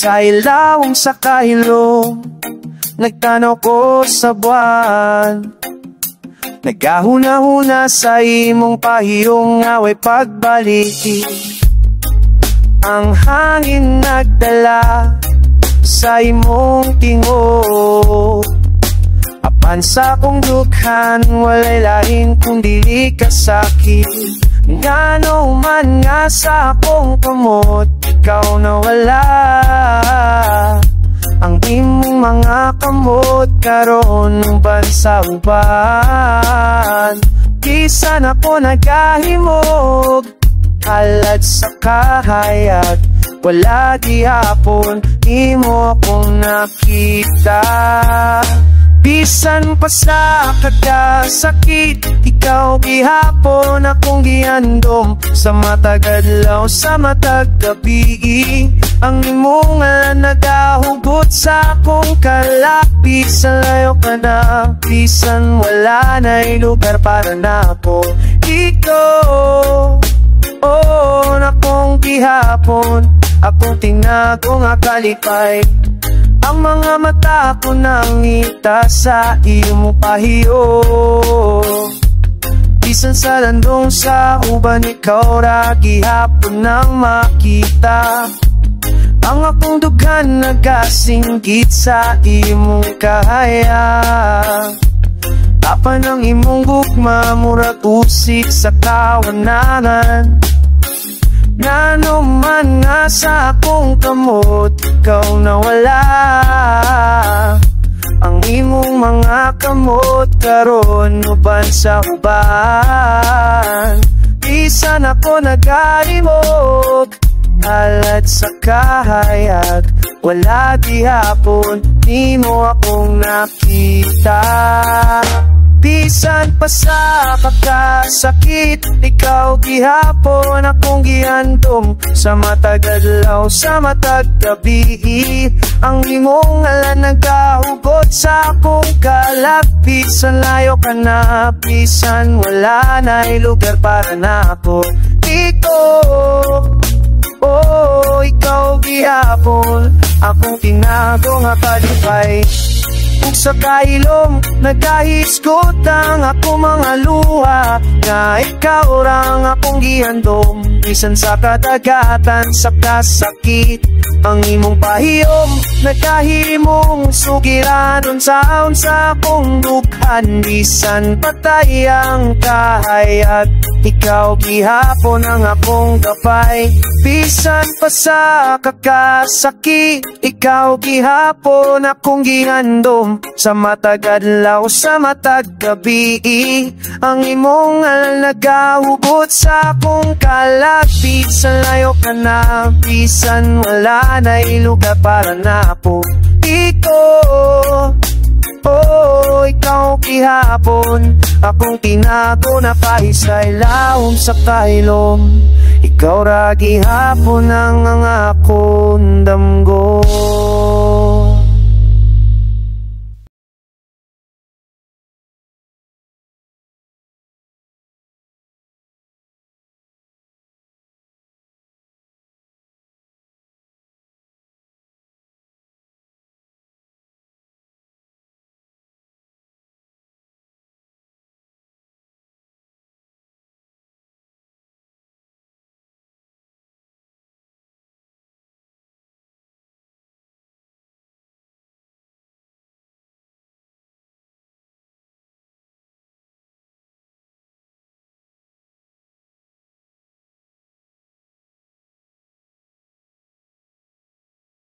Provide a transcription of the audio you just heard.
sa ilawom sa kahilom. Nagtanaw ko sa buwan, nagahuna-huna sa imong pahiyong away pagbalik. Ang hangin nagdala sa imong tingog, apan sa kong dukhan walay lain kung dili ka sakit. Ngano man nga sa akong kamot, ikaw nawala. Ang imong mga kamot karon uban sa uban. Bisan ako nagahimog halad sa kahayag, wala di hapon imo akong nakita. Bisan pa sa kadasakit, ikaw gihapon akong giandom. Sa matag adlaw, sa matag gabi, ang imong nagahugot sa akong kalapit. Sa layo ka na, bisan wala na'y lugar para na ako. Ikaw, oh, nakong gihapon, akong tinago nga kalipay. Ang mga mata ko nangita sa iyong pahiyo. Bisan sa landong sa uban, ikaw ra gihapon nang makita. Ang akong dughan nagasinggit sa iyong kahaya. Apan ang imong gugma murag usik sa kawanangan. Ngano man nga sa akong kamot, ikaw nawala. Ang imong mga kamot karon uban sa uban. Bisan ako nagalimog halad sa kahayag, wala di hapon di mo akong nakita. Bisan pa sa pagkasakit, ikaw gihapon akong giandom. Sa matag adlaw, sa matag gabi, ang imong ngalan nagahugot sa akong kalapit. Sa layo ka na, bisan wala na'y lugar para na ako. Ikaw, oh, ikaw gihapon akong tinago nga kalipay. Ug sa kailom, nagahisgot ang ako mga luha, nga ikaw rang akong gihandom. Bisan sa kadagatan, sa kasakit, ang imong pahiyom nagahimong sugiranon sa akong dughan. Bisan patay ang kahayag, ikaw gihapon ang akong gapay. Bisan pa sa kakasakit, ikaw gihapon akong gihandom. Sa matag adlaw, sa matag gabi, ang imong nagahugot sa akong kalapit. Sa layo ka na, bisan wala na'y lugar para na ako. Ikaw, oh, ikaw gihapon akong tinago na pahisay lawom sa kahilom. Ikaw ra gihapon ang akong damgo.